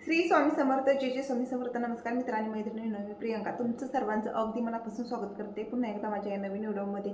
श्री स्वामी समर्थ जे स्वामी समर्थ. नमस्कार मित्र आणि मैत्रिणींनो, मी प्रियंका तुमचं सर्वांचं अगदी मनापासून स्वागत करते पुन्हा एकदा माझ्या या नवीन व्हिडिओमध्ये.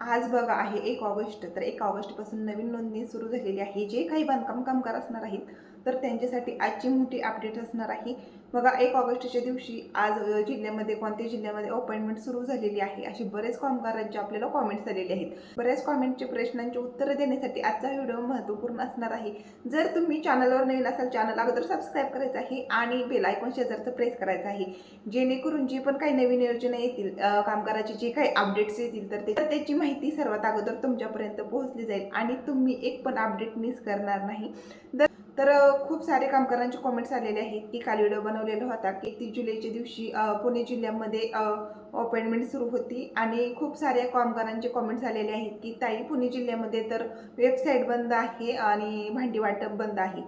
आज बघा आहे 1 ऑगस्ट. तर 1 ऑगस्टपासून नवीन नोंदणी सुरू झालेली आहे. जे काही बांधकाम कामगार असणार आहेत तर त्यांच्यासाठी आजची मोठी अपडेट असणार आहे. बघा 1 ऑगस्टच्या दिवशी आज जिल्ह्यामध्ये कोणत्या जिल्ह्यामध्ये अपॉइंटमेंट सुरू झालेली आहे असे बरेच कामगारांचे आपल्याला कॉमेंट्स आलेले आहेत. बऱ्याच कॉमेंटचे प्रश्नांची उत्तरं देण्यासाठी आजचा व्हिडिओ महत्त्वपूर्ण असणार आहे. जर तुम्ही चॅनलवर नवीन असाल चॅनल अगोदर सबस्क्राईब करायचं आहे आणि बेल आयकॉन शेजारचं प्रेस करायचं आहे, जेणेकरून जे पण काही नवीन योजना येतील, कामगाराचे जे काही अपडेट्स येतील तर त्याची माहिती सर्वात अगोदर तुमच्यापर्यंत पोहोचली जाईल आणि तुम्ही एक पण अपडेट मिस करणार नाही. तर खूप सारे कामगारांचे कॉमेंट्स आलेले आहेत की काल व्हिडिओ बनवलेला होता की 31 जुलैच्या दिवशी पुणे जिल्ह्यामध्ये अपॉइंटमेंट सुरू होती आणि खूप साऱ्या कामगारांचे कॉमेंट्स आलेले आहेत की ताई पुणे जिल्ह्यामध्ये तर वेबसाईट बंद आहे आणि भांडी वाटप बंद आहे.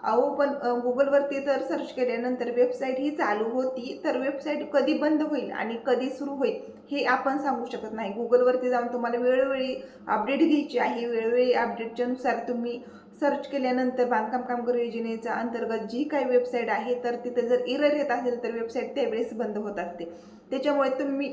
अहो पण गुगलवरती तर सर्च केल्यानंतर वेबसाईट ही चालू होती, तर वेबसाईट कधी बंद होईल आणि कधी सुरू होईल हे आपण सांगू शकत नाही. गुगलवरती जाऊन तुम्हाला वेळोवेळी अपडेट घ्यायची आहे. वेळोवेळी अपडेटच्या नुसार तुम्ही सर्च केल्यानंतर बांधकाम कामगार योजनेच्या अंतर्गत जी काही वेबसाईट आहे तर तिथे जर एरर येत असेल तर वेबसाईट त्यावेळेस बंद होत असते. त्याच्यामुळे तुम्ही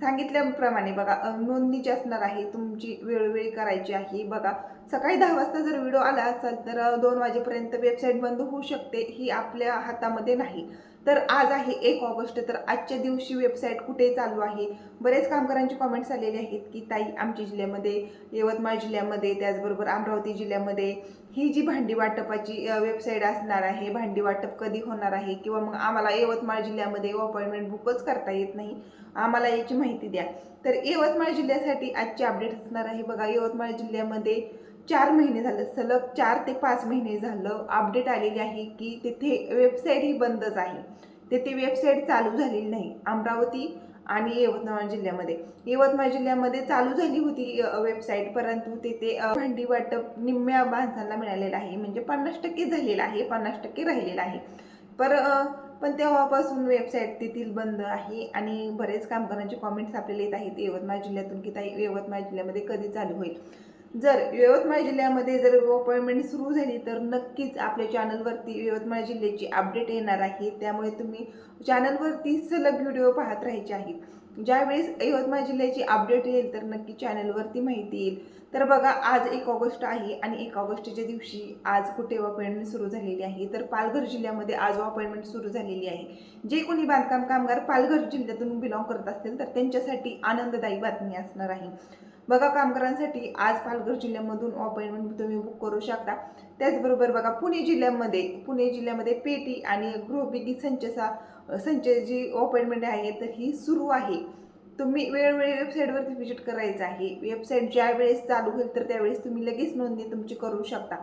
सांगितल्याप्रमाणे बघा नोंदणीची असणार आहे, तुमची वेळोवेळी करायची आहे. बघा सकाळी 10 वाजता जर व्हिडिओ आला असेल तर 2 वाजेपर्यंत वेबसाईट बंद होऊ शकते, ही आपल्या हातामध्ये नाही. तर आज आहे 1 ऑगस्ट, तर आजच्या दिवशी वेबसाईट कुठे चालू आहे. बरेच कामगारांचे कॉमेंट्स आलेले आहेत की ताई आमच्या जिल्ह्यामध्ये, यवतमाळ जिल्ह्यामध्ये, त्याचबरोबर अमरावती जिल्ह्यामध्ये ही जी भांडी वाटपाची वेबसाईट असणार आहे, भांडी वाटप कधी होणार आहे, किंवा मग आम्हाला यवतमाळ जिल्ह्यामध्ये अपॉइंटमेंट बुकच करता येत नाही, आम्हाला याची माहिती द्या. तर यवतमाळ जिल्ह्यासाठी आजची अपडेट असणार आहे. बघा यवतमाळ जिल्ह्यामध्ये 4 महिने झालं, सलग 4 ते 5 महिने झालं अपडेट आलेली आहे की तिथे वेबसाईट ही बंदच आहे, तिथे वेबसाईट चालू झालेली नाही. अमरावती आणि यवतमाळ जिल्ह्यामध्ये चालू झाली होती वेबसाईट, परंतु तिथे भांडी वाटप निम्म्या माणसांना मिळालेलं आहे, म्हणजे 50% झालेलं आहे, 50% राहिलेलं आहे. पण तेव्हापासून वेबसाईट तेथील बंद आहे आणि बरेच कामगारांचे कॉमेंट्स आपल्याला येत आहेत यवतमाळ जिल्ह्यातून की ताई यवतमाळ जिल्ह्यामध्ये कधी चालू होईल. जर यवतमाळ जिल्ह्यामध्ये जर अपॉइंटमेंट सुरू झाली तर नक्कीच आपल्या चॅनलवरती यवतमाळ जिल्ह्याची अपडेट येणार आहे. त्यामुळे तुम्ही चॅनलवरती सलग व्हिडिओ पाहत राहायचे आहेत. ज्यावेळेस यवतमाळ जिल्ह्याची अपडेट येईल तर नक्की चॅनलवरती माहिती येईल. तर बघा आज 1 ऑगस्ट आहे आणि 1 ऑगस्टच्या दिवशी आज कुठे अपॉइंटमेंट सुरू झालेली आहे तर पालघर जिल्ह्यामध्ये आज अपॉइंटमेंट सुरू झालेली आहे. जे कोणी बांधकाम कामगार पालघर जिल्ह्यातून बिलॉंग करत असतील तर त्यांच्यासाठी आनंददायी बातमी असणार आहे. बघा कामगारांसाठी आज पालघर जिल्ह्यामधून अपॉइंटमेंट तुम्ही बुक करू शकता. त्याचबरोबर बघा पुणे जिल्ह्यामध्ये पेटी आणि गृहोपयोगी संच जी अपॉइंटमेंट आहे तर ही सुरू आहे. तुम्ही वेळोवेळी वेबसाईटवरती व्हिजिट करायचं आहे. वेबसाईट ज्या वेळेस चालू होईल तर त्यावेळेस तुम्ही लगेच नोंदणी तुमची करू शकता.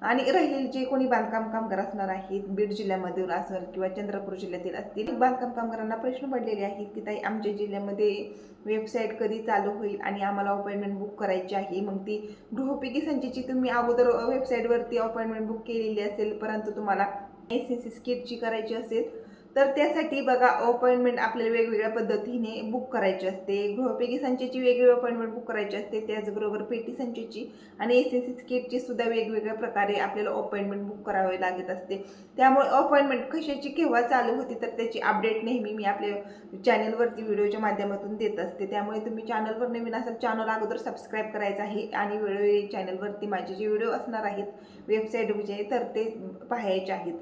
आणि राहिलेले जे कोणी बांधकाम कामगार असणार आहेत बीड जिल्ह्यामधील असेल किंवा चंद्रपूर जिल्ह्यातील असतील बांधकाम कामगारांना प्रश्न पडलेले आहेत की ताई आमच्या जिल्ह्यामध्ये वेबसाईट कधी चालू होईल आणि आम्हाला अपॉइंटमेंट बुक करायची आहे. मग ती गृहोपयोगी संचची तुम्ही अगोदर वेबसाईटवरती अपॉइंटमेंट बुक केलेली असेल, परंतु तुम्हाला एसएनसी किटची करायची असेल तर त्यासाठी बघा अपॉइंटमेंट आपल्याला वेगवेगळ्या पद्धतीने बुक करायची असते. गृहोपयोगी संचची वेगळी अपॉइंटमेंट बुक करायची असते, त्याचबरोबर पेटी संचची आणि एसएनसी किटची सुद्धा वेगवेगळ्या प्रकारे आपल्याला अपॉइंटमेंट बुक करावे लागत असते. त्यामुळे अपॉइंटमेंट कशाची केव्हा चालू होती तर त्याची अपडेट नेहमी मी आपल्या चॅनलवरती व्हिडिओच्या माध्यमातून देत असते. त्यामुळे तुम्ही चॅनलवर नवीन असाल चॅनल अगोदर सबस्क्राईब करायचं आहे आणि वेळोवेळी चॅनलवरती माझे जे व्हिडिओ असणार आहेत वेबसाईटविषयी तर ते पाहायचे आहेत.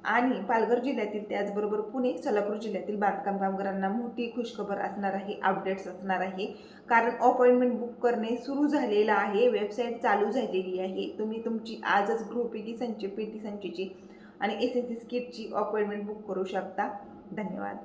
आणि पालघर जिल्ह्यातील त्याचबरोबर पुणे सोलापूर जिल्ह्यातील बांधकाम कामगारांना मोठी खुशखबर असणार आहे, अपडेट्स असणार आहे. कारण अपॉइंटमेंट बुक करणे सुरू झालेलं आहे, वेबसाईट चालू झालेली आहे. तुम्ही तुमची आजच गृहोपयोगी संच पेटी संचची आणि एसएनसी किटची अपॉइंटमेंट बुक करू शकता. धन्यवाद.